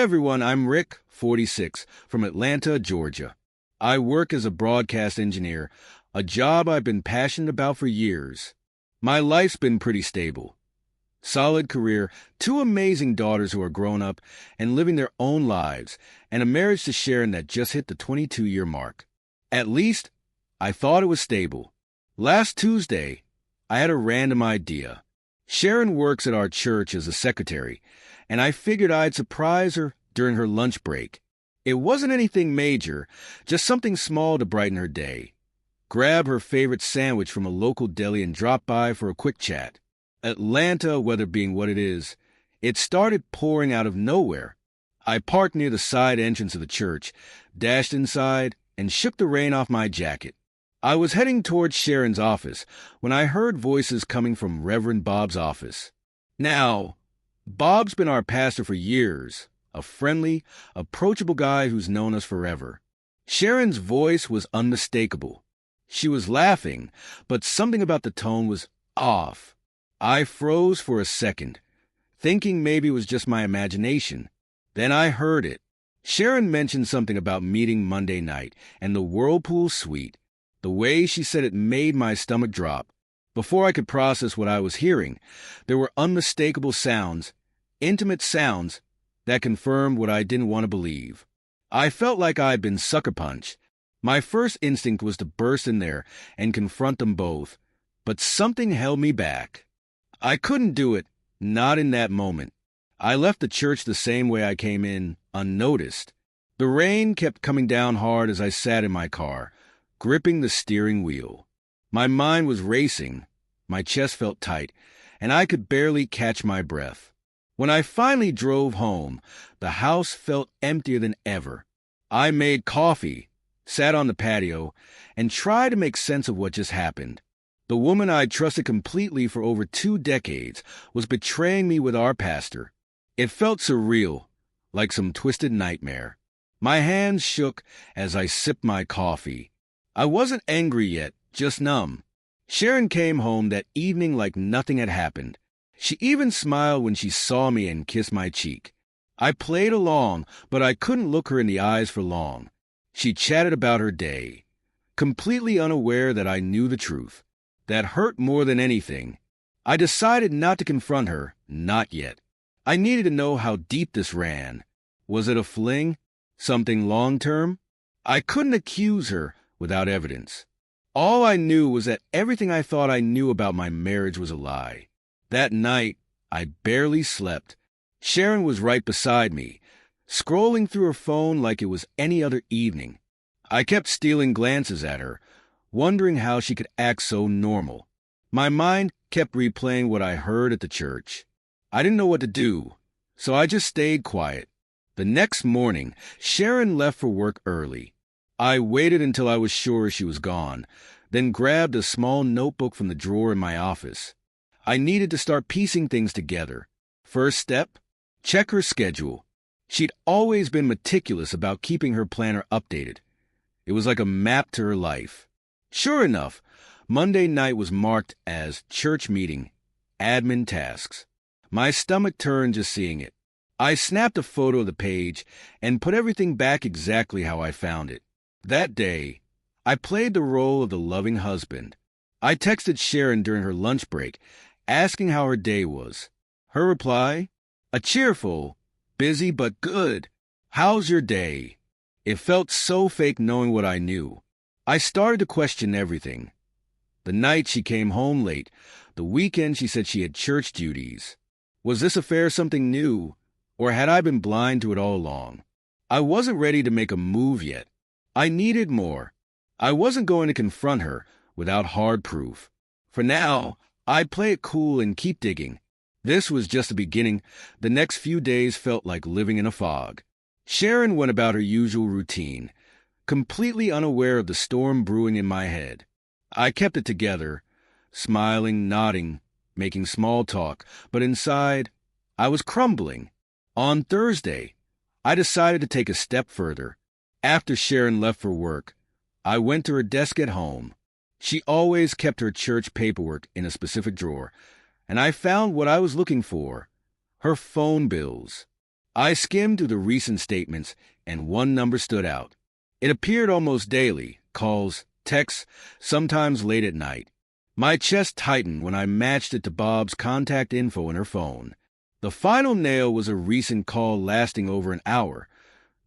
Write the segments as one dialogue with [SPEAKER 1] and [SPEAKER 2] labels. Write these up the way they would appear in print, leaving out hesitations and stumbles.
[SPEAKER 1] everyone, I'm Rick, 46, from Atlanta, Georgia. I work as a broadcast engineer, a job I've been passionate about for years. My life's been pretty stable. Solid career, two amazing daughters who are grown up and living their own lives, and a marriage to Sharon that just hit the 22-year mark. At least, I thought it was stable. Last Tuesday, I had a random idea. Sharon works at our church as a secretary, and I figured I'd surprise her during her lunch break. It wasn't anything major, just something small to brighten her day. Grab her favorite sandwich from a local deli and drop by for a quick chat. Atlanta, weather being what it is, it started pouring out of nowhere. I parked near the side entrance of the church, dashed inside, and shook the rain off my jacket. I was heading towards Sharon's office when I heard voices coming from Reverend Bob's office. Now, Bob's been our pastor for years, a friendly, approachable guy who's known us forever. Sharon's voice was unmistakable. She was laughing, but something about the tone was off. I froze for a second, thinking maybe it was just my imagination. Then I heard it. Sharon mentioned something about meeting Monday night and the Whirlpool Suite. The way she said it made my stomach drop. Before I could process what I was hearing, there were unmistakable sounds, intimate sounds, that confirmed what I didn't want to believe. I felt like I'd been sucker punched. My first instinct was to burst in there and confront them both, but something held me back. I couldn't do it, not in that moment. I left the church the same way I came in, unnoticed. The rain kept coming down hard as I sat in my car, gripping the steering wheel. My mind was racing, my chest felt tight, and I could barely catch my breath. When I finally drove home, the house felt emptier than ever. I made coffee, sat on the patio, and tried to make sense of what just happened. The woman I'd trusted completely for over 2 decades was betraying me with our pastor. It felt surreal, like some twisted nightmare. My hands shook as I sipped my coffee. I wasn't angry yet, just numb. Sharon came home that evening like nothing had happened. She even smiled when she saw me and kissed my cheek. I played along, but I couldn't look her in the eyes for long. She chatted about her day, completely unaware that I knew the truth. That hurt more than anything. I decided not to confront her, not yet. I needed to know how deep this ran. Was it a fling? Something long-term? I couldn't accuse her without evidence. All I knew was that everything I thought I knew about my marriage was a lie. That night, I barely slept. Sharon was right beside me, scrolling through her phone like it was any other evening. I kept stealing glances at her, wondering how she could act so normal. My mind kept replaying what I heard at the church. I didn't know what to do, so I just stayed quiet. The next morning, Sharon left for work early. I waited until I was sure she was gone, then grabbed a small notebook from the drawer in my office. I needed to start piecing things together. First step, check her schedule. She'd always been meticulous about keeping her planner updated. It was like a map to her life. Sure enough, Monday night was marked as church meeting, admin tasks. My stomach turned just seeing it. I snapped a photo of the page and put everything back exactly how I found it. That day, I played the role of the loving husband. I texted Sharon during her lunch break, asking how her day was. Her reply? A cheerful, busy but good. How's your day? It felt so fake knowing what I knew. I started to question everything. The night she came home late, the weekend she said she had church duties. Was this affair something new, or had I been blind to it all along? I wasn't ready to make a move yet. I needed more. I wasn't going to confront her without hard proof. For now, I'd play it cool and keep digging. This was just the beginning. The next few days felt like living in a fog. Sharon went about her usual routine, completely unaware of the storm brewing in my head. I kept it together, smiling, nodding, making small talk, but inside, I was crumbling. On Thursday, I decided to take a step further. After Sharon left for work, I went to her desk at home. She always kept her church paperwork in a specific drawer, and I found what I was looking for, her phone bills. I skimmed through the recent statements, and one number stood out. It appeared almost daily, calls, texts, sometimes late at night. My chest tightened when I matched it to Bob's contact info in her phone. The final nail was a recent call lasting over an hour.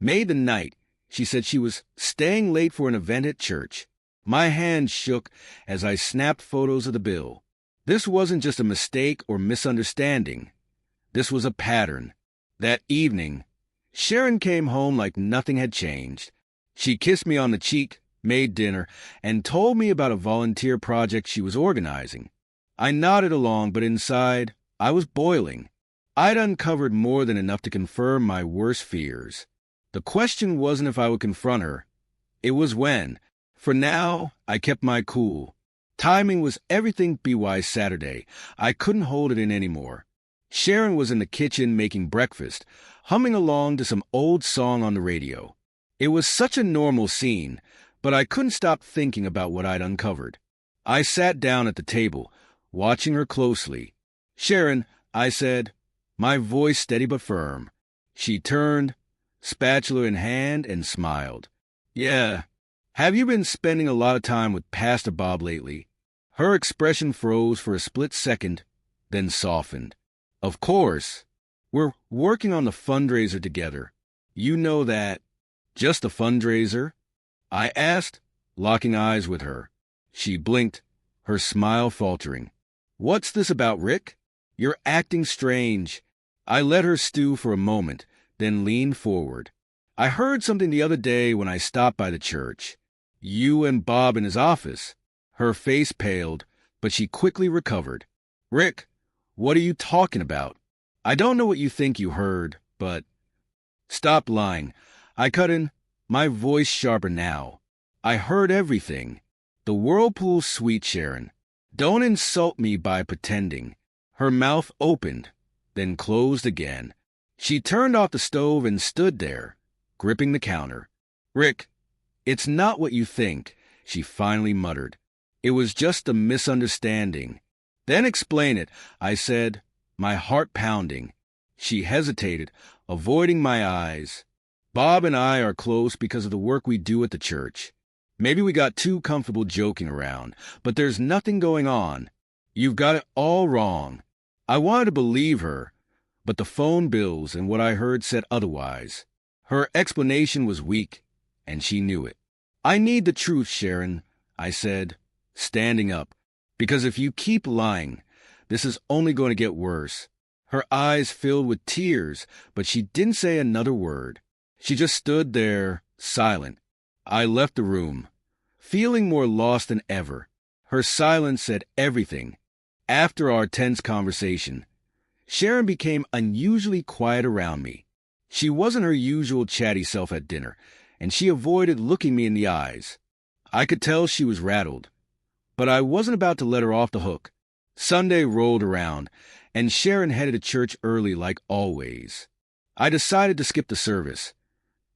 [SPEAKER 1] May the night, she said she was staying late for an event at church. My hand shook as I snapped photos of the bill. This wasn't just a mistake or misunderstanding. This was a pattern. That evening, Sharon came home like nothing had changed. She kissed me on the cheek, made dinner, and told me about a volunteer project she was organizing. I nodded along, but inside, I was boiling. I'd uncovered more than enough to confirm my worst fears. The question wasn't if I would confront her. It was when. For now, I kept my cool. Timing was everything BY Saturday. I couldn't hold it in anymore. Sharon was in the kitchen making breakfast, humming along to some old song on the radio. It was such a normal scene, but I couldn't stop thinking about what I'd uncovered. I sat down at the table, watching her closely. "Sharon," I said, my voice steady but firm. She turned, spatula in hand, and smiled. "Yeah. Have you been spending a lot of time with Pastor Bob lately?" Her expression froze for a split second, then softened. "Of course. We're working on the fundraiser together. You know that." "Just the fundraiser?" I asked, locking eyes with her. She blinked, her smile faltering. "What's this about, Rick? You're acting strange." I let her stew for a moment, then leaned forward. "I heard something the other day when I stopped by the church. You and Bob in his office." Her face paled, but she quickly recovered. "Rick, what are you talking about? I don't know what you think you heard, but—" "Stop lying." I cut in, my voice sharper now. "I heard everything. The whirlpool's sweet, Sharon. Don't insult me by pretending." Her mouth opened, then closed again. She turned off the stove and stood there, gripping the counter. "Rick, it's not what you think," she finally muttered. "It was just a misunderstanding." "Then explain it," I said, my heart pounding. She hesitated, avoiding my eyes. "Bob and I are close because of the work we do at the church. Maybe we got too comfortable joking around, but there's nothing going on. You've got it all wrong." I wanted to believe her, but the phone bills and what I heard said otherwise. Her explanation was weak, and she knew it. "I need the truth, Sharon," I said, standing up, "because if you keep lying, this is only going to get worse." Her eyes filled with tears, but she didn't say another word. She just stood there, silent. I left the room, feeling more lost than ever. Her silence said everything. After our tense conversation, Sharon became unusually quiet around me. She wasn't her usual chatty self at dinner, and she avoided looking me in the eyes. I could tell she was rattled, but I wasn't about to let her off the hook. Sunday rolled around, and Sharon headed to church early like always. I decided to skip the service.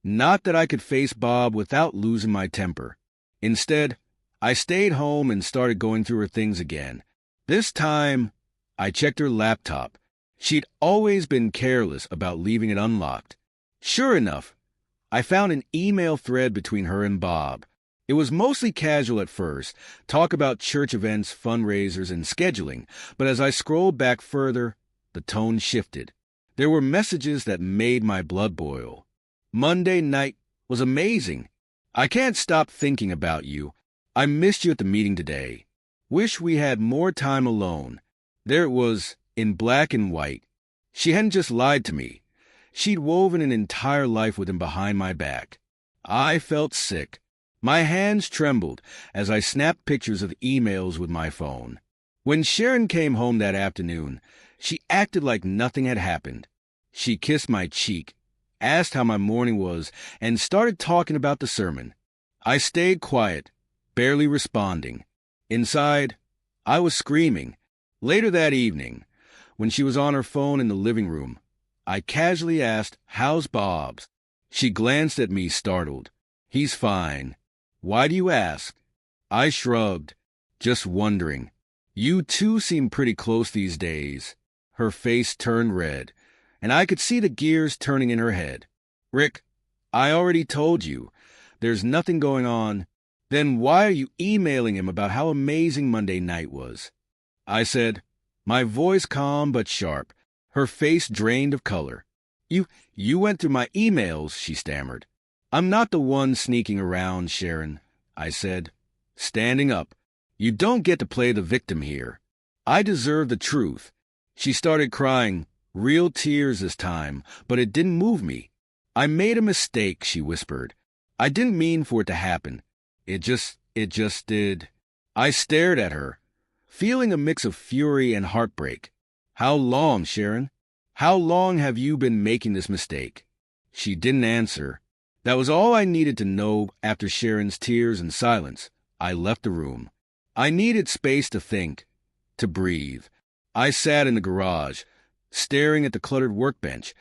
[SPEAKER 1] Not that I could face Bob without losing my temper. Instead, I stayed home and started going through her things again. This time, I checked her laptop. She'd always been careless about leaving it unlocked. Sure enough, I found an email thread between her and Bob. It was mostly casual at first, talk about church events, fundraisers, and scheduling, but as I scrolled back further, the tone shifted. There were messages that made my blood boil. "Monday night was amazing. I can't stop thinking about you. I missed you at the meeting today. Wish we had more time alone." There it was, in black and white. She hadn't just lied to me. She'd woven an entire life with him behind my back. I felt sick. My hands trembled as I snapped pictures of emails with my phone. When Sharon came home that afternoon, she acted like nothing had happened. She kissed my cheek, asked how my morning was, and started talking about the sermon. I stayed quiet, barely responding. Inside, I was screaming. Later that evening, when she was on her phone in the living room, I casually asked, "How's Bob's?" She glanced at me, startled. "He's fine." "Why do you ask?" I shrugged, just wondering. "You two seem pretty close these days." Her face turned red, and I could see the gears turning in her head. "Rick, I already told you. There's nothing going on. Then why are you emailing him about how amazing Monday night was?" I said, my voice calm but sharp, her face drained of color. You went through my emails," she stammered. "I'm not the one sneaking around, Sharon," I said, standing up. "You don't get to play the victim here. I deserve the truth." She started crying, real tears this time, but it didn't move me. "I made a mistake," she whispered. "I didn't mean for it to happen. It just did." I stared at her, feeling a mix of fury and heartbreak. "How long, Sharon? How long have you been making this mistake?" She didn't answer. That was all I needed to know. After Sharon's tears and silence, I left the room. I needed space to think, to breathe. I sat in the garage, staring at the cluttered workbench,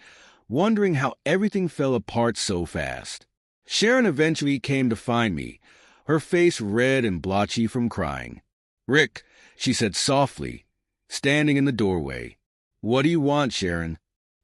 [SPEAKER 1] wondering how everything fell apart so fast. Sharon eventually came to find me, her face red and blotchy from crying. "Rick," she said softly, standing in the doorway. "What do you want, Sharon?"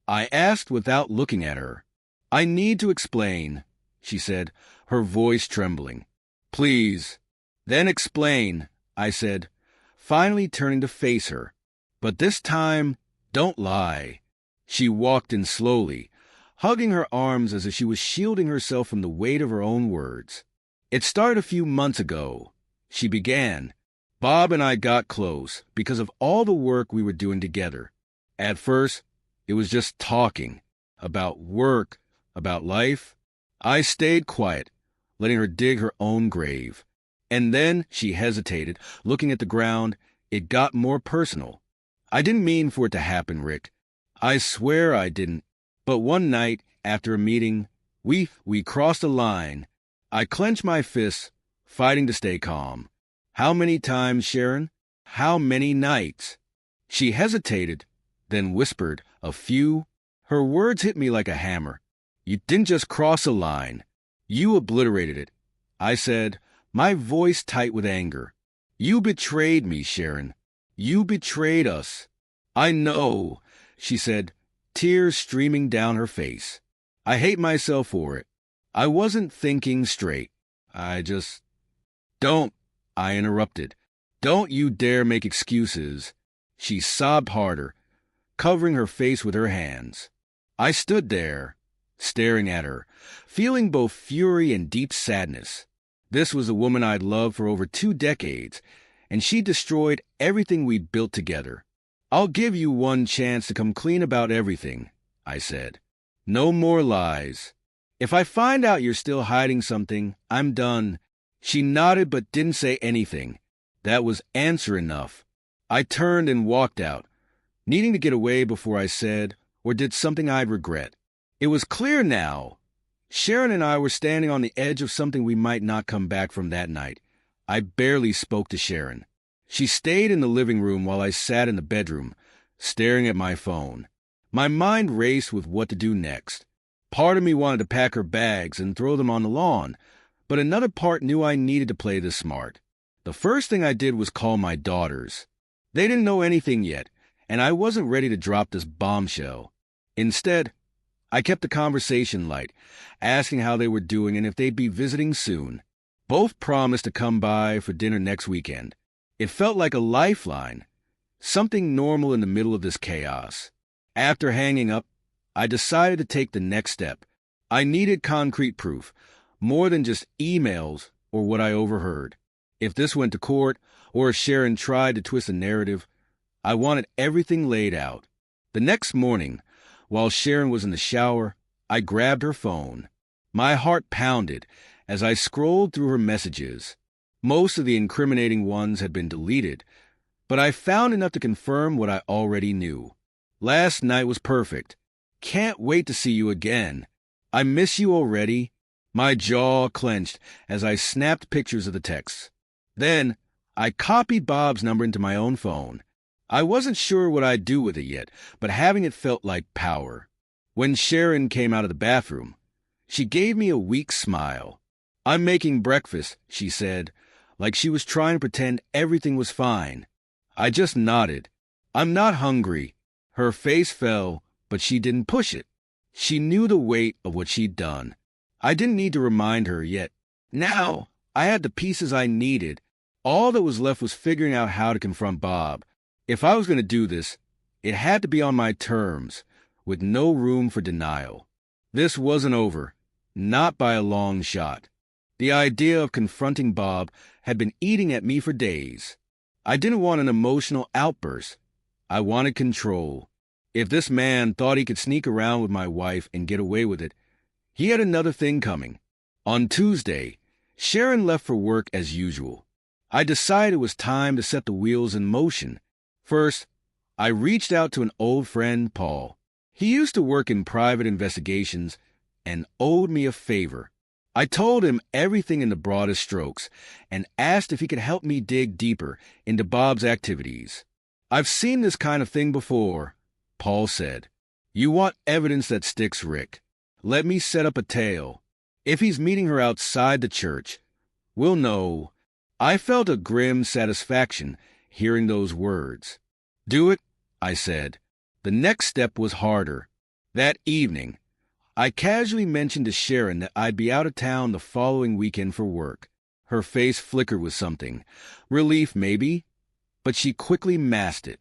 [SPEAKER 1] I asked without looking at her. "I need to explain," she said, her voice trembling. "Please." "Then explain," I said, finally turning to face her. "But this time, don't lie." She walked in slowly, hugging her arms as if she was shielding herself from the weight of her own words. "It started a few months ago," she began. "Bob and I got close because of all the work we were doing together. At first, it was just talking about work, about life. I stayed quiet, letting her dig her own grave. And then she hesitated, looking at the ground. It got more personal. I didn't mean for it to happen, Rick. I swear I didn't. But one night, after a meeting, we crossed a line. I clenched my fists, fighting to stay calm. How many times, Sharon? How many nights?" She hesitated, then whispered, "A few." Her words hit me like a hammer. "You didn't just cross a line. You obliterated it," I said, my voice tight with anger. "You betrayed me, Sharon. You betrayed us." "I know," she said, tears streaming down her face. "I hate myself for it. I wasn't thinking straight. Don't," I interrupted. "Don't you dare make excuses." She sobbed harder, covering her face with her hands. I stood there, staring at her, feeling both fury and deep sadness. This was the woman I'd loved for over 2 decades, and she destroyed everything we'd built together. "I'll give you one chance to come clean about everything," I said. "No more lies. If I find out you're still hiding something, I'm done." She nodded but didn't say anything. That was answer enough. I turned and walked out, needing to get away before I said or did something I'd regret. It was clear now. Sharon and I were standing on the edge of something we might not come back from that night. I barely spoke to Sharon. She stayed in the living room while I sat in the bedroom, staring at my phone. My mind raced with what to do next. Part of me wanted to pack her bags and throw them on the lawn, but another part knew I needed to play this smart. The first thing I did was call my daughters. They didn't know anything yet, and I wasn't ready to drop this bombshell. Instead, I kept the conversation light, asking how they were doing and if they'd be visiting soon. Both promised to come by for dinner next weekend. It felt like a lifeline, something normal in the middle of this chaos. After hanging up, I decided to take the next step. I needed concrete proof, more than just emails or what I overheard. If this went to court, or if Sharon tried to twist the narrative, I wanted everything laid out. The next morning, while Sharon was in the shower, I grabbed her phone. My heart pounded as I scrolled through her messages. Most of the incriminating ones had been deleted, but I found enough to confirm what I already knew. "Last night was perfect. Can't wait to see you again. I miss you already." My jaw clenched as I snapped pictures of the texts. Then, I copied Bob's number into my own phone. I wasn't sure what I'd do with it yet, but having it felt like power. When Sharon came out of the bathroom, she gave me a weak smile. "I'm making breakfast," she said, like she was trying to pretend everything was fine. I just nodded. "I'm not hungry." Her face fell, but she didn't push it. She knew the weight of what she'd done. I didn't need to remind her yet. Now, I had the pieces I needed. All that was left was figuring out how to confront Bob. If I was going to do this, it had to be on my terms, with no room for denial. This wasn't over, not by a long shot. The idea of confronting Bob had been eating at me for days. I didn't want an emotional outburst. I wanted control. If this man thought he could sneak around with my wife and get away with it, he had another thing coming. On Tuesday, Sharon left for work as usual. I decided it was time to set the wheels in motion. First, I reached out to an old friend, Paul. He used to work in private investigations and owed me a favor. I told him everything in the broadest strokes and asked if he could help me dig deeper into Bob's activities. "I've seen this kind of thing before," Paul said. "You want evidence that sticks, Rick. Let me set up a tale. If he's meeting her outside the church, we'll know." I felt a grim satisfaction hearing those words. "Do it," I said. The next step was harder. That evening, I casually mentioned to Sharon that I'd be out of town the following weekend for work. Her face flickered with something. Relief, maybe? But she quickly masked it.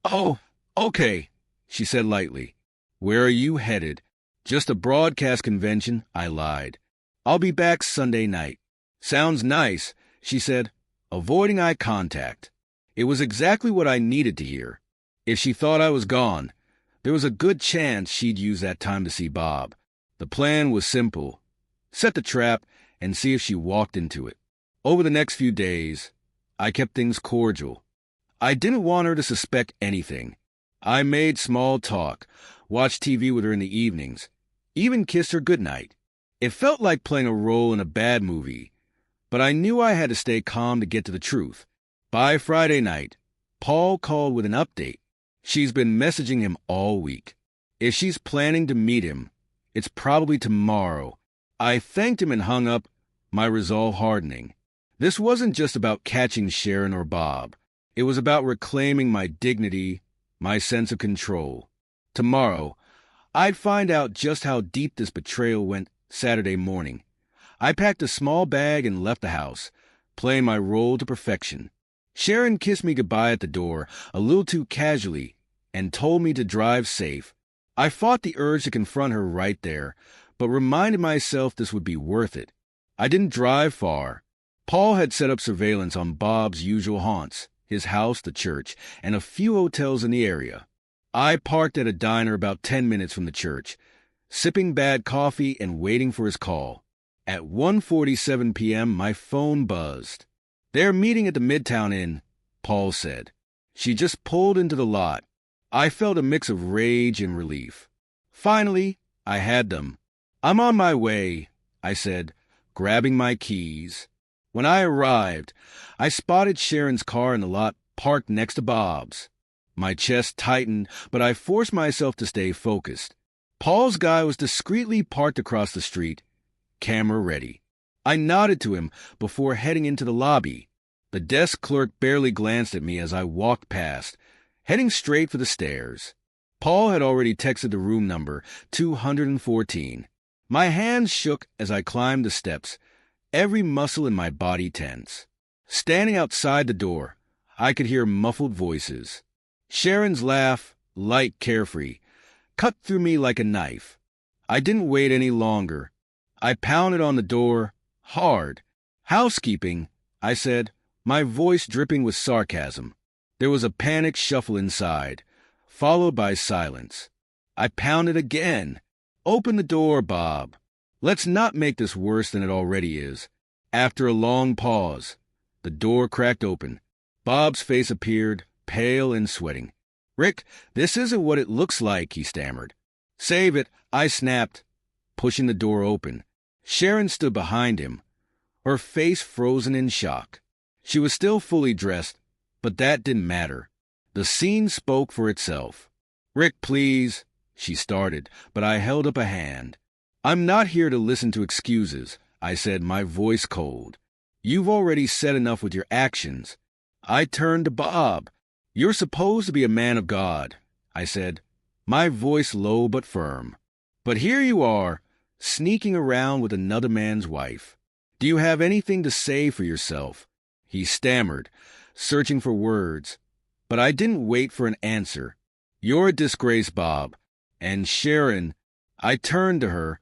[SPEAKER 1] "Oh, okay," she said lightly. "Where are you headed?" "Just a broadcast convention," I lied. "I'll be back Sunday night." "Sounds nice," she said, avoiding eye contact. It was exactly what I needed to hear. If she thought I was gone, there was a good chance she'd use that time to see Bob. The plan was simple. Set the trap and see if she walked into it. Over the next few days, I kept things cordial. I didn't want her to suspect anything. I made small talk, watched TV with her in the evenings, even kissed her goodnight. It felt like playing a role in a bad movie, but I knew I had to stay calm to get to the truth. By Friday night, Paul called with an update. She's been messaging him all week. If she's planning to meet him, it's probably tomorrow. I thanked him and hung up, my resolve hardening. This wasn't just about catching Sharon or Bob. It was about reclaiming my dignity, my sense of control. Tomorrow, I'd find out just how deep this betrayal went Saturday morning. I packed a small bag and left the house, playing my role to perfection. Sharon kissed me goodbye at the door, a little too casually, and told me to drive safe. I fought the urge to confront her right there, but reminded myself this would be worth it. I didn't drive far. Paul had set up surveillance on Bob's usual haunts, his house, the church, and a few hotels in the area. I parked at a diner about 10 minutes from the church, sipping bad coffee and waiting for his call. At 1:47 p.m., my phone buzzed. "They're meeting at the Midtown Inn," Paul said. She just pulled into the lot. I felt a mix of rage and relief. Finally, I had them. "I'm on my way," I said, grabbing my keys. When I arrived, I spotted Sharon's car in the lot parked next to Bob's. My chest tightened, but I forced myself to stay focused. Paul's guy was discreetly parked across the street, camera ready. I nodded to him before heading into the lobby. The desk clerk barely glanced at me as I walked past, heading straight for the stairs. Paul had already texted the room number, 214. My hands shook as I climbed the steps, every muscle in my body tense. Standing outside the door, I could hear muffled voices. Sharon's laugh, light, carefree, cut through me like a knife. I didn't wait any longer. I pounded on the door, hard. "Housekeeping," I said, my voice dripping with sarcasm. There was a panicked shuffle inside, followed by silence. I pounded again. "Open the door, Bob. Let's not make this worse than it already is." After a long pause, the door cracked open. Bob's face appeared, pale and sweating. "Rick, this isn't what it looks like," he stammered. "Save it," I snapped, pushing the door open. Sharon stood behind him, her face frozen in shock. She was still fully dressed, but that didn't matter. The scene spoke for itself. "Rick, please," she started, but I held up a hand. "I'm not here to listen to excuses," I said, my voice cold. "You've already said enough with your actions." I turned to Bob. "You're supposed to be a man of God," I said. my voice low but firm. But here you are, sneaking around with another man's wife. Do you have anything to say for yourself? He stammered, searching for words. But I didn't wait for an answer. You're a disgrace, Bob. And Sharon, I turned to her,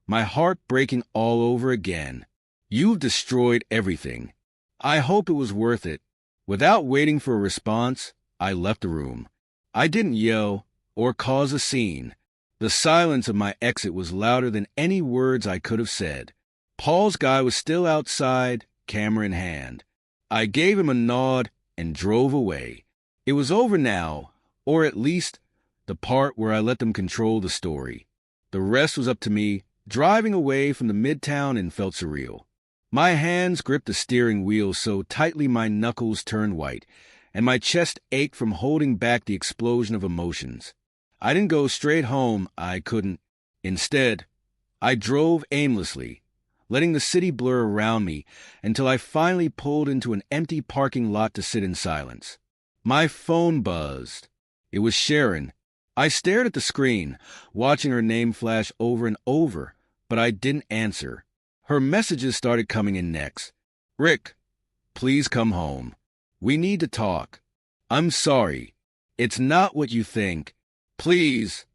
[SPEAKER 1] my heart breaking all over again. You've destroyed everything. I hope it was worth it. Without waiting for a response, I left the room. I didn't yell or cause a scene. The silence of my exit was louder than any words I could have said. Paul's guy was still outside, camera in hand. I gave him a nod and drove away. It was over now, or at least the part where I let them control the story. The rest was up to me. Driving away from the midtown and felt surreal. My hands gripped the steering wheel so tightly my knuckles turned white, and my chest ached from holding back the explosion of emotions. I didn't go straight home, I couldn't. Instead, I drove aimlessly, letting the city blur around me until I finally pulled into an empty parking lot to sit in silence. My phone buzzed. It was Sharon. I stared at the screen, watching her name flash over and over, but I didn't answer. Her messages started coming in next. Rick, please come home. We need to talk. I'm sorry. It's not what you think. Please,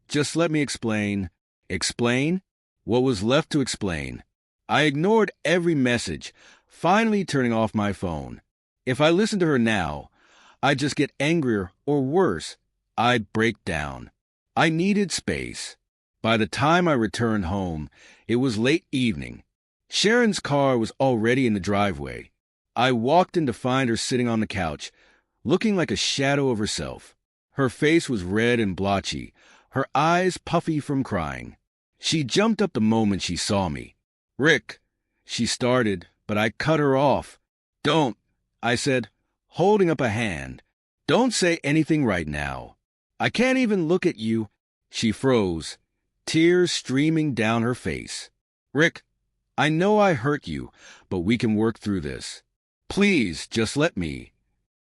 [SPEAKER 1] just let me explain. Explain? What was left to explain? I ignored every message, finally turning off my phone. If I listened to her now, I'd just get angrier or worse. I'd break down. I needed space. By the time I returned home, it was late evening. Sharon's car was already in the driveway. I walked in to find her sitting on the couch, looking like a shadow of herself. Her face was red and blotchy, her eyes puffy from crying. She jumped up the moment she saw me. Rick, she started, but I cut her off. Don't, I said, holding up a hand. Don't say anything right now. I can't even look at you. She froze, tears streaming down her face. Rick, I know I hurt you, but we can work through this. Please, just let me.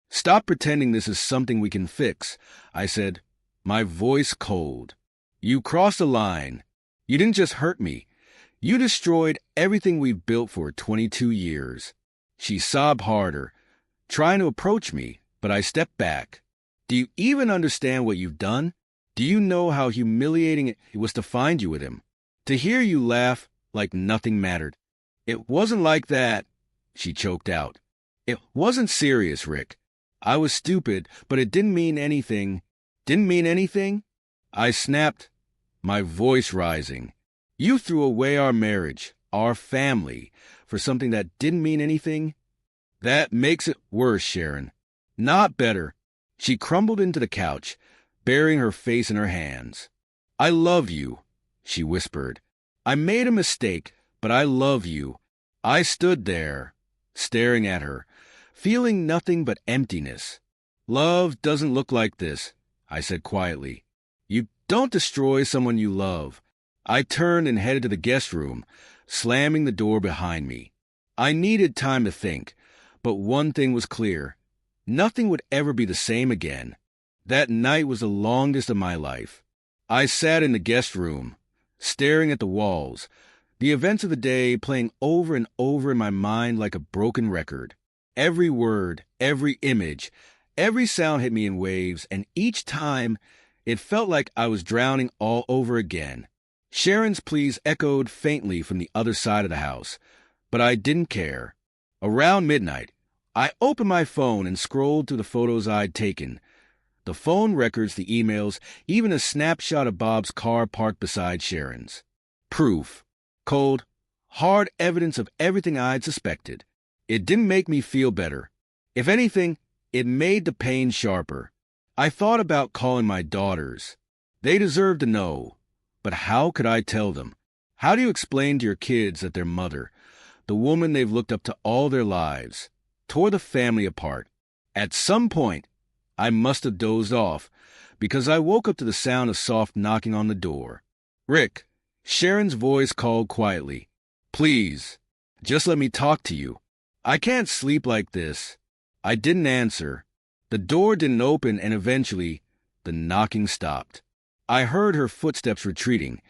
[SPEAKER 1] Stop pretending this is something we can fix, I said, my voice cold. You crossed a line. You didn't just hurt me. You destroyed everything we've built for 22 years. She sobbed harder, trying to approach me, but I stepped back. Do you even understand what you've done? Do you know how humiliating it was to find you with him? To hear you laugh like nothing mattered. It wasn't like that, she choked out. It wasn't serious, Rick. I was stupid, but it didn't mean anything. Didn't mean anything? I snapped, my voice rising. You threw away our marriage, our family, for something that didn't mean anything? That makes it worse, Sharon. Not better. She crumbled into the couch, burying her face in her hands. I love you, she whispered. I made a mistake, but I love you. I stood there, staring at her, feeling nothing but emptiness. Love doesn't look like this, I said quietly. You don't destroy someone you love. I turned and headed to the guest room, slamming the door behind me. I needed time to think, but one thing was clear. Nothing would ever be the same again. That night was the longest of my life. I sat in the guest room, staring at the walls, the events of the day playing over and over in my mind like a broken record. Every word, every image, every sound hit me in waves, and each time it felt like I was drowning all over again. Sharon's pleas echoed faintly from the other side of the house, but I didn't care. Around midnight, I opened my phone and scrolled through the photos I'd taken. The phone records, the emails, even a snapshot of Bob's car parked beside Sharon's. Proof. Cold, hard evidence of everything I'd suspected. It didn't make me feel better. If anything, it made the pain sharper. I thought about calling my daughters. They deserve to know. But how could I tell them? How do you explain to your kids that their mother, the woman they've looked up to all their lives, tore the family apart? At some point, I must have dozed off, because I woke up to the sound of soft knocking on the door. Rick, Sharon's voice called quietly. Please, just let me talk to you. I can't sleep like this. I didn't answer. The door didn't open, and eventually, the knocking stopped. I heard her footsteps retreating,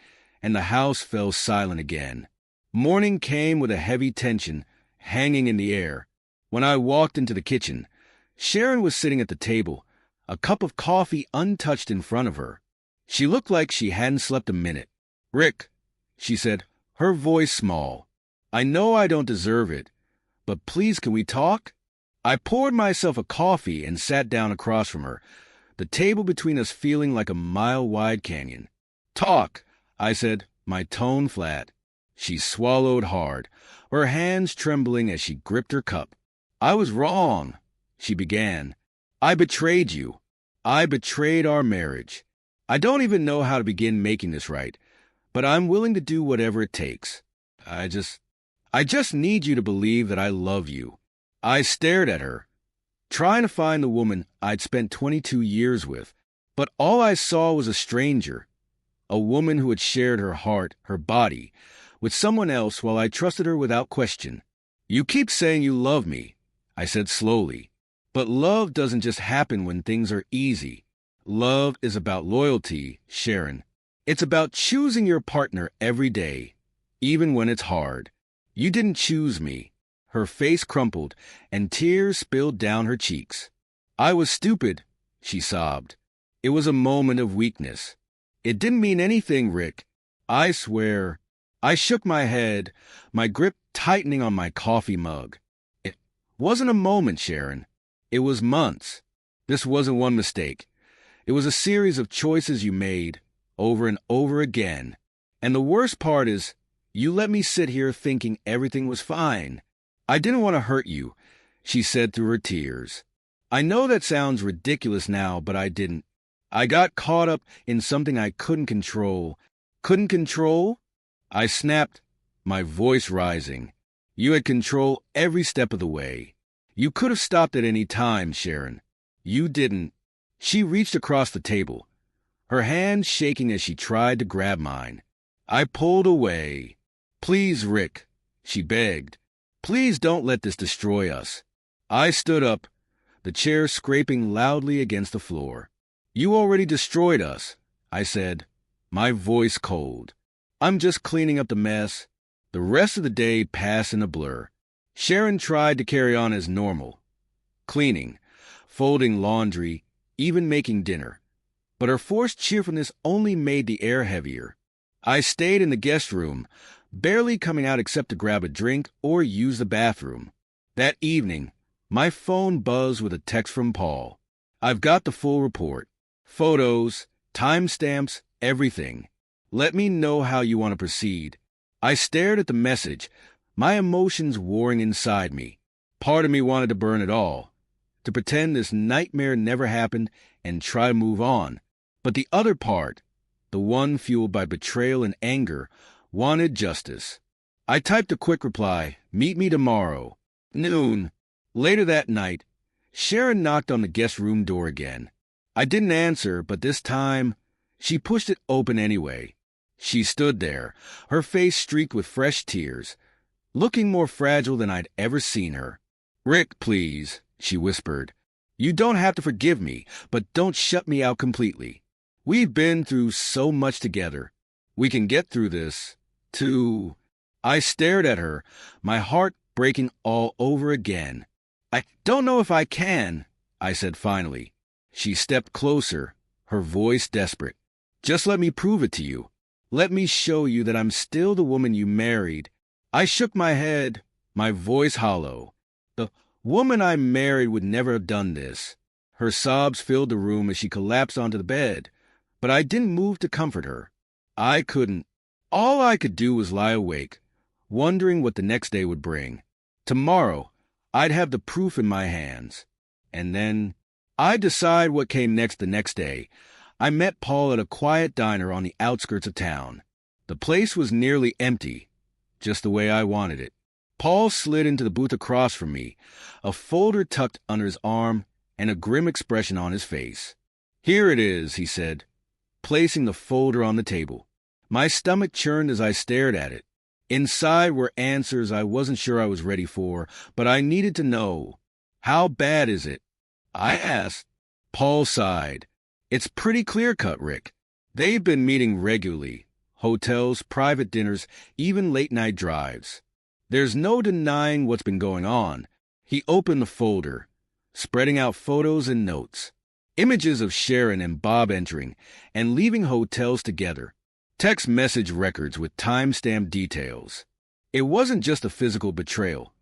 [SPEAKER 1] and the house fell silent again. Morning came with a heavy tension hanging in the air. When I walked into the kitchen, Sharon was sitting at the table, a cup of coffee untouched in front of her. She looked like she hadn't slept a minute. "Rick," she said, her voice small, "I know I don't deserve it, but please can we talk?" I poured myself a coffee and sat down across from her, the table between us feeling like a mile-wide canyon. "Talk," I said, my tone flat. She swallowed hard, her hands trembling as she gripped her cup. "I was wrong," she began. "I betrayed you. I betrayed our marriage. I don't even know how to begin making this right, but I'm willing to do whatever it takes. I just need you to believe that I love you." I stared at her, trying to find the woman I'd spent 22 years with, but all I saw was a stranger, a woman who had shared her heart, her body, with someone else while I trusted her without question. "You keep saying you love me," I said slowly, "but love doesn't just happen when things are easy. Love is about loyalty, Sharon. It's about choosing your partner every day, even when it's hard. You didn't choose me." Her face crumpled, and tears spilled down her cheeks. "I was stupid," she sobbed. "It was a moment of weakness. It didn't mean anything, Rick. I swear." I shook my head, my grip tightening on my coffee mug. "It wasn't a moment, Sharon. It was months. This wasn't one mistake. It was a series of choices you made, over and over again. And the worst part is, you let me sit here thinking everything was fine. I didn't want to hurt you," she said through her tears. "I know that sounds ridiculous now, but I didn't. I got caught up in something I couldn't control." "Couldn't control?" I snapped, my voice rising. "You had control every step of the way. You could have stopped at any time, Sharon. You didn't." She reached across the table, her hand shaking as she tried to grab mine. I pulled away. "Please, Rick," she begged. "Please don't let this destroy us." I stood up, the chair scraping loudly against the floor. "You already destroyed us," I said, my voice cold. "I'm just cleaning up the mess." The rest of the day passed in a blur. Sharon tried to carry on as normal, cleaning, folding laundry, even making dinner. But her forced cheerfulness only made the air heavier. I stayed in the guest room, barely coming out except to grab a drink or use the bathroom. That evening, my phone buzzed with a text from Paul. "I've got the full report. Photos, timestamps, everything. Let me know how you want to proceed." I stared at the message, my emotions warring inside me. Part of me wanted to burn it all, to pretend this nightmare never happened and try to move on. But the other part, the one fueled by betrayal and anger, wanted justice. I typed a quick reply, "Meet me tomorrow, noon." Later that night, Sharon knocked on the guest room door again. I didn't answer, but this time, she pushed it open anyway. She stood there, her face streaked with fresh tears, looking more fragile than I'd ever seen her. "Rick, please," she whispered. "You don't have to forgive me, but don't shut me out completely. We've been through so much together. We can get through this. I stared at her, my heart breaking all over again. "I don't know if I can," I said finally. She stepped closer, her voice desperate. "Just let me prove it to you. Let me show you that I'm still the woman you married." I shook my head, my voice hollow. "The woman I married would never have done this." Her sobs filled the room as she collapsed onto the bed, but I didn't move to comfort her. I couldn't. All I could do was lie awake, wondering what the next day would bring. Tomorrow, I'd have the proof in my hands. And then, I'd decide what came next the next day. I met Paul at a quiet diner on the outskirts of town. The place was nearly empty, just the way I wanted it. Paul slid into the booth across from me, a folder tucked under his arm and a grim expression on his face. "Here it is," he said, placing the folder on the table. My stomach churned as I stared at it. Inside were answers I wasn't sure I was ready for, but I needed to know. "How bad is it?" I asked. Paul sighed. "It's pretty clear-cut, Rick. They've been meeting regularly. Hotels, private dinners, even late-night drives. There's no denying what's been going on. He opened the folder, spreading out photos and notes. Images of Sharon and Bob entering and leaving hotels together. Text message records with timestamp details. It wasn't just a physical betrayal.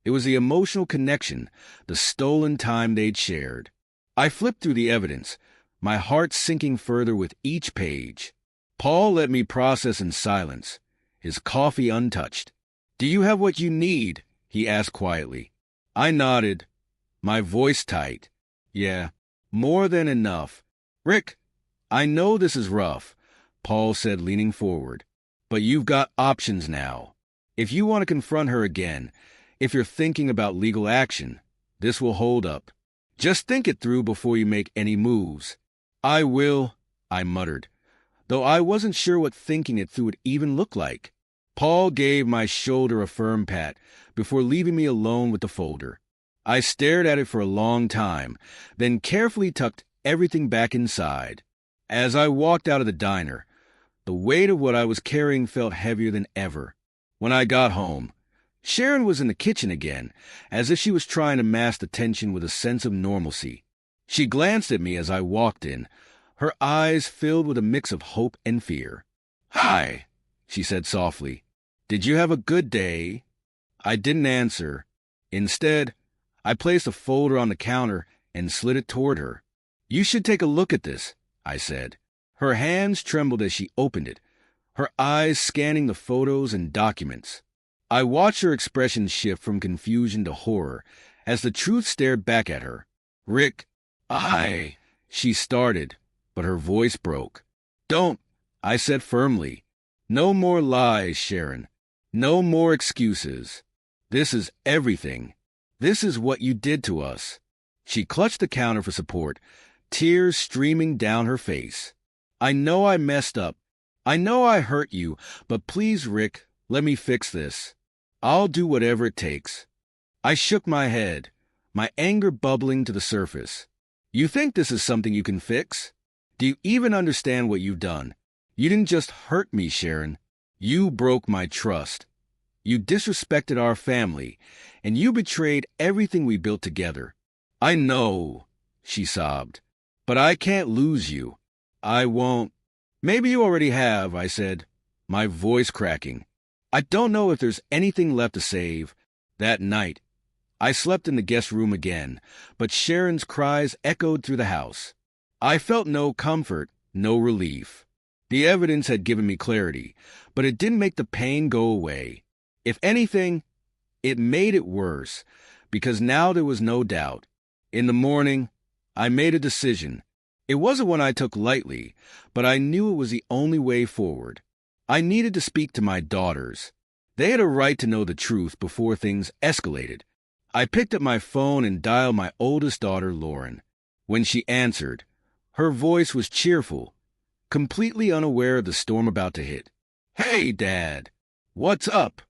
[SPEAKER 1] It was the emotional connection, the stolen time they'd shared. I flipped through the evidence, my heart sinking further with each page. Paul let me process in silence, his coffee untouched. "Do you have what you need?" he asked quietly. I nodded, my voice tight. "Yeah, more than enough." "Rick, I know this is rough," Paul said, leaning forward, "but you've got options now. If you want to confront her again, if you're thinking about legal action, this will hold up. Just think it through before you make any moves." "I will," I muttered, though I wasn't sure what thinking it through would even look like. Paul gave my shoulder a firm pat before leaving me alone with the folder. I stared at it for a long time, then carefully tucked everything back inside. As I walked out of the diner, the weight of what I was carrying felt heavier than ever. When I got home, Sharon was in the kitchen again, as if she was trying to mask the tension with a sense of normalcy. She glanced at me as I walked in, her eyes filled with a mix of hope and fear. "Hi," she said softly. "Did you have a good day?" I didn't answer. Instead, I placed a folder on the counter and slid it toward her. "You should take a look at this," I said. Her hands trembled as she opened it, her eyes scanning the photos and documents. I watched her expression shift from confusion to horror as the truth stared back at her. "Rick, she started, but her voice broke. "Don't," I said firmly. "No more lies, Sharon. No more excuses. This is everything. This is what you did to us." She clutched the counter for support, tears streaming down her face. "I know I messed up. I know I hurt you, but please, Rick, let me fix this. I'll do whatever it takes." I shook my head, my anger bubbling to the surface. "You think this is something you can fix? Do you even understand what you've done? You didn't just hurt me, Sharon. You broke my trust. You disrespected our family, and you betrayed everything we built together." "I know," she sobbed, "but I can't lose you. I won't." "Maybe you already have," I said, my voice cracking. "I don't know if there's anything left to save." That night, I slept in the guest room again, but Sharon's cries echoed through the house. I felt no comfort, no relief. The evidence had given me clarity, but it didn't make the pain go away. If anything, it made it worse, because now there was no doubt. In the morning, I made a decision. It wasn't one I took lightly, but I knew it was the only way forward. I needed to speak to my daughters. They had a right to know the truth before things escalated. I picked up my phone and dialed my oldest daughter, Lauren. When she answered, her voice was cheerful, completely unaware of the storm about to hit. "Hey, Dad. What's up?"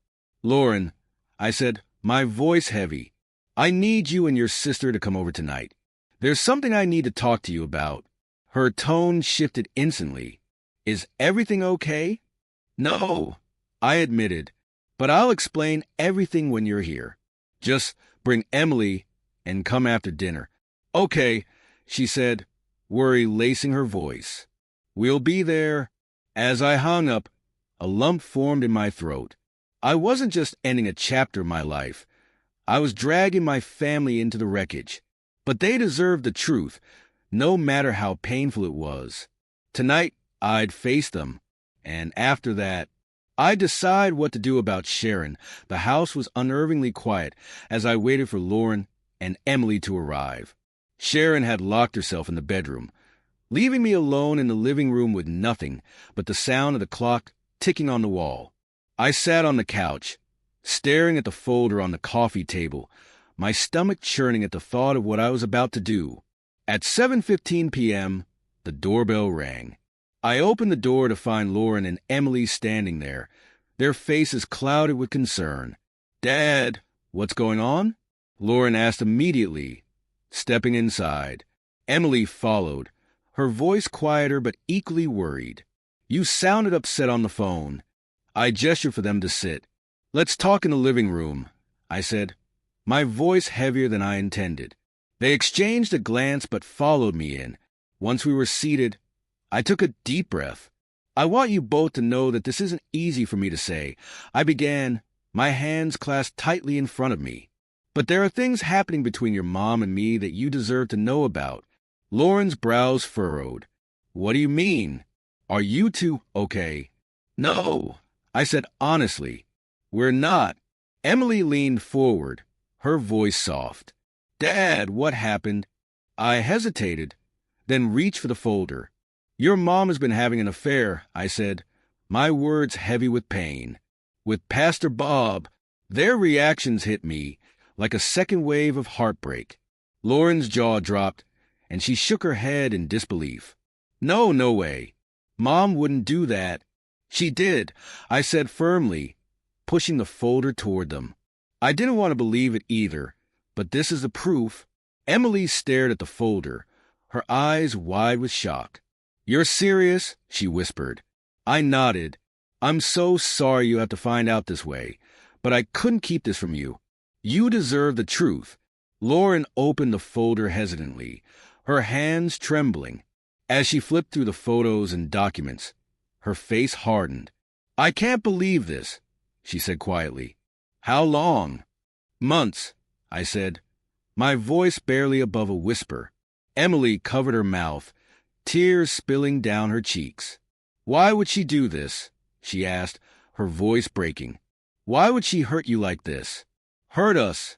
[SPEAKER 1] "Lauren," I said, my voice heavy, "I need you and your sister to come over tonight. There's something I need to talk to you about." Her tone shifted instantly. "Is everything okay?" "No," I admitted, "but I'll explain everything when you're here. Just bring Emily and come after dinner." "Okay," she said, worry lacing her voice. "We'll be there." As I hung up, a lump formed in my throat. I wasn't just ending a chapter of my life. I was dragging my family into the wreckage. But they deserved the truth, no matter how painful it was. Tonight, I'd face them. And after that, I'd decide what to do about Sharon. The house was unnervingly quiet as I waited for Lauren and Emily to arrive. Sharon had locked herself in the bedroom, leaving me alone in the living room with nothing but the sound of the clock ticking on the wall. I sat on the couch, staring at the folder on the coffee table, my stomach churning at the thought of what I was about to do. At 7:15 p.m., the doorbell rang. I opened the door to find Lauren and Emily standing there, their faces clouded with concern. "Dad, what's going on?" Lauren asked immediately, stepping inside. Emily followed, her voice quieter but equally worried. "You sounded upset on the phone." I gestured for them to sit. "Let's talk in the living room," I said, my voice heavier than I intended. They exchanged a glance but followed me in. Once we were seated, I took a deep breath. "I want you both to know that this isn't easy for me to say," I began, my hands clasped tightly in front of me. "But there are things happening between your mom and me that you deserve to know about." Lauren's brows furrowed. "What do you mean? Are you two okay?" "No," I said honestly. "We're not." Emily leaned forward, her voice soft. "Dad, what happened?" I hesitated, then reached for the folder. "Your mom has been having an affair," I said, my words heavy with pain. "With Pastor Bob." Their reactions hit me like a second wave of heartbreak. Lauren's jaw dropped, and she shook her head in disbelief. "No, no way. Mom wouldn't do that." "She did," I said firmly, pushing the folder toward them. I didn't want to believe it either, but this is the proof. Emily stared at the folder, her eyes wide with shock. "You're serious?" she whispered. I nodded. "I'm so sorry you have to find out this way, but I couldn't keep this from you. You deserve the truth." Lauren opened the folder hesitantly, her hands trembling. As she flipped through the photos and documents, her face hardened. "I can't believe this," she said quietly. "How long?" "Months," I said, my voice barely above a whisper. Emily covered her mouth, tears spilling down her cheeks. "Why would she do this?" she asked, her voice breaking. "Why would she hurt you like this? Hurt us?"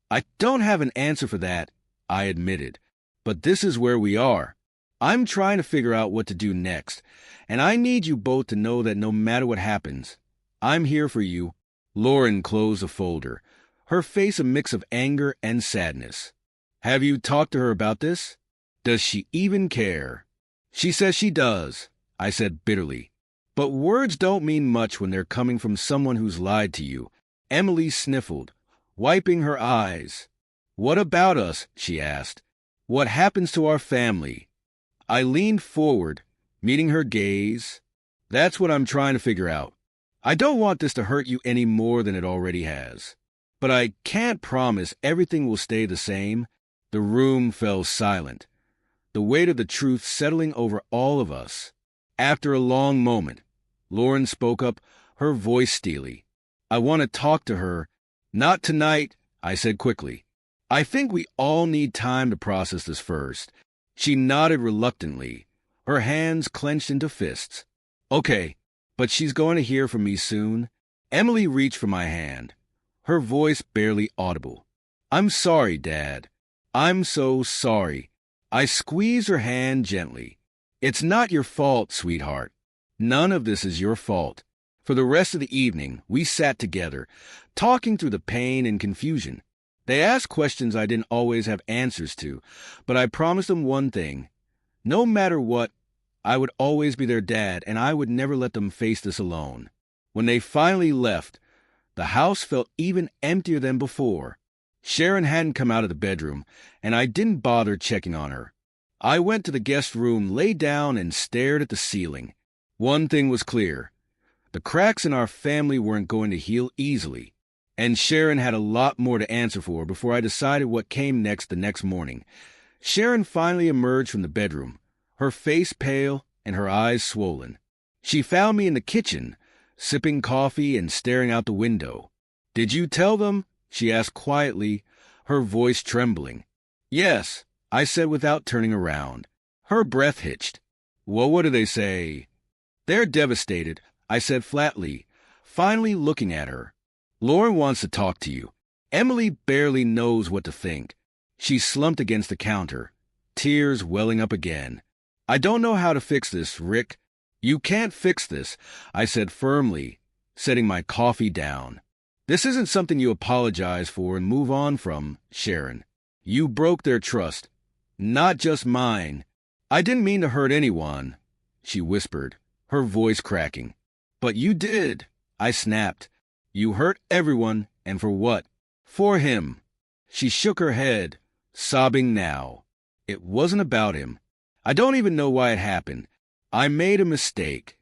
[SPEAKER 1] "I don't have an answer for that," I admitted, "but this is where we are. I'm trying to figure out what to do next, and I need you both to know that no matter what happens, I'm here for you." Lauren closed the folder, her face a mix of anger and sadness. "Have you talked to her about this? Does she even care?" "She says she does," I said bitterly. "But words don't mean much when they're coming from someone who's lied to you." Emily sniffled, wiping her eyes. "What about us?" she asked. "What happens to our family?" I leaned forward, meeting her gaze. "That's what I'm trying to figure out. I don't want this to hurt you any more than it already has. But I can't promise everything will stay the same." The room fell silent, the weight of the truth settling over all of us. After a long moment, Lauren spoke up, her voice steely. "I want to talk to her." "Not tonight," I said quickly. "I think we all need time to process this first." She nodded reluctantly, her hands clenched into fists. "Okay, but she's going to hear from me soon." Emily reached for my hand, her voice barely audible. "I'm sorry, Dad. I'm so sorry." I squeezed her hand gently. "It's not your fault, sweetheart. None of this is your fault." For the rest of the evening, we sat together, talking through the pain and confusion. They asked questions I didn't always have answers to, but I promised them one thing. No matter what, I would always be their dad, and I would never let them face this alone. When they finally left, the house felt even emptier than before. Sharon hadn't come out of the bedroom, and I didn't bother checking on her. I went to the guest room, lay down, and stared at the ceiling. One thing was clear. The cracks in our family weren't going to heal easily, and Sharon had a lot more to answer for before I decided what came next the next morning. Sharon finally emerged from the bedroom, her face pale and her eyes swollen. She found me in the kitchen, sipping coffee and staring out the window. "Did you tell them?" she asked quietly, her voice trembling. "Yes," I said without turning around. Her breath hitched. "Well, what do they say?" "They're devastated," I said flatly, finally looking at her. "Lauren wants to talk to you." Emily barely knows what to think. She slumped against the counter, tears welling up again. "I don't know how to fix this, Rick." "You can't fix this," I said firmly, setting my coffee down. "This isn't something you apologize for and move on from, Sharon. You broke their trust. Not just mine." "I didn't mean to hurt anyone," she whispered, her voice cracking. "But you did," I snapped. "You hurt everyone, and for what?" "For him." She shook her head, sobbing now. "It wasn't about him. I don't even know why it happened. I made a mistake.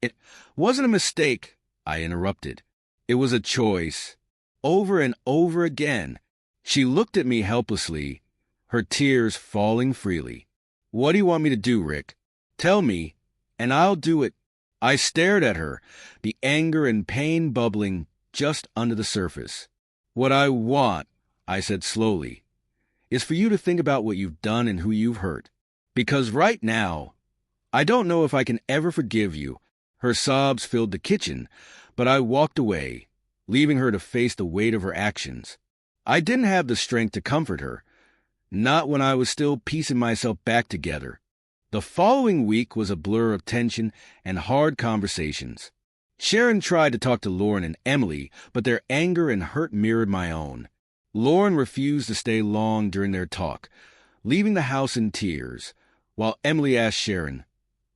[SPEAKER 1] It wasn't a mistake, I interrupted. It was a choice. Over and over again. She looked at me helplessly, her tears falling freely. What do you want me to do, Rick? Tell me, and I'll do it. I stared at her, the anger and pain bubbling just under the surface. What I want, I said slowly, is for you to think about what you've done and who you've hurt. Because right now, I don't know if I can ever forgive you. Her sobs filled the kitchen, but I walked away, leaving her to face the weight of her actions. I didn't have the strength to comfort her, not when I was still piecing myself back together. The following week was a blur of tension and hard conversations. Sharon tried to talk to Lauren and Emily, but their anger and hurt mirrored my own. Lauren refused to stay long during their talk, leaving the house in tears, while Emily asked Sharon,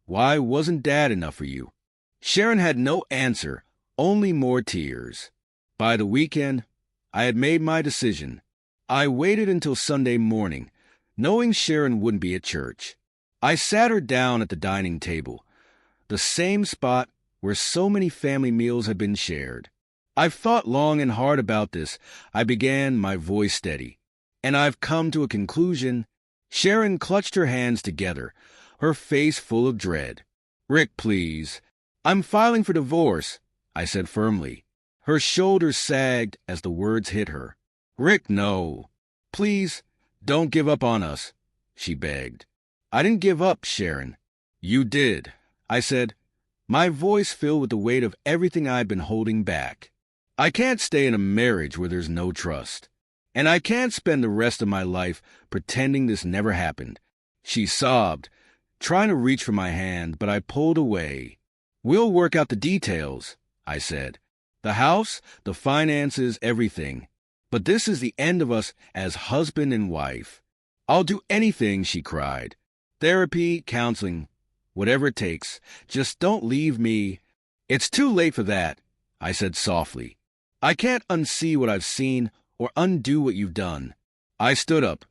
[SPEAKER 1] "Why wasn't Dad enough for you?" Sharon had no answer, only more tears. By the weekend, I had made my decision. I waited until Sunday morning, knowing Sharon wouldn't be at church. I sat her down at the dining table, the same spot where so many family meals had been shared. I've thought long and hard about this, I began, my voice steady. And I've come to a conclusion. Sharon clutched her hands together, her face full of dread. "Rick, please. I'm filing for divorce," I said firmly. Her shoulders sagged as the words hit her. "Rick, no. Please, don't give up on us," she begged. "I didn't give up, Sharon." "You did," I said, my voice filled with the weight of everything I'd been holding back. "I can't stay in a marriage where there's no trust. And I can't spend the rest of my life pretending this never happened." She sobbed, trying to reach for my hand, but I pulled away. "We'll work out the details," I said. "The house, the finances, everything. But this is the end of us as husband and wife." "I'll do anything," she cried. "Therapy, counseling, whatever it takes. Just don't leave me." "It's too late for that," I said softly. "I can't unsee what I've seen or undo what you've done." I stood up,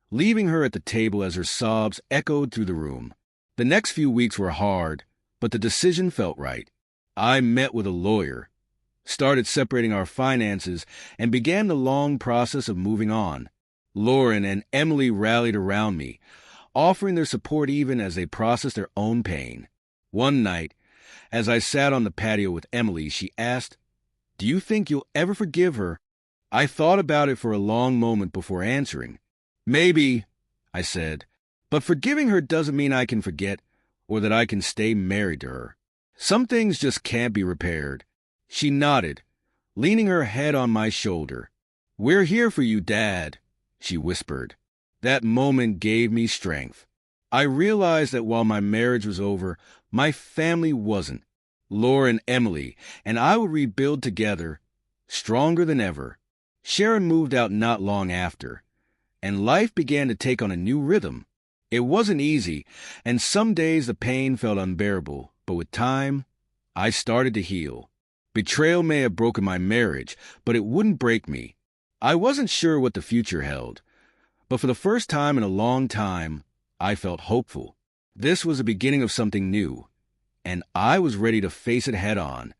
[SPEAKER 1] leaving her at the table as her sobs echoed through the room. The next few weeks were hard, but the decision felt right. I met with a lawyer, started separating our finances, and began the long process of moving on. Lauren and Emily rallied around me, offering their support even as they processed their own pain. One night, as I sat on the patio with Emily, she asked, "Do you think you'll ever forgive her?" I thought about it for a long moment before answering. "Maybe," I said, "but forgiving her doesn't mean I can forget or that I can stay married to her. Some things just can't be repaired." She nodded, leaning her head on my shoulder. "We're here for you, Dad," she whispered. That moment gave me strength. I realized that while my marriage was over, my family wasn't. Lauren, Emily, and I would rebuild together, stronger than ever. Sharon moved out not long after, and life began to take on a new rhythm. It wasn't easy, and some days the pain felt unbearable, but with time, I started to heal. Betrayal may have broken my marriage, but it wouldn't break me. I wasn't sure what the future held, but for the first time in a long time, I felt hopeful. This was the beginning of something new, and I was ready to face it head on.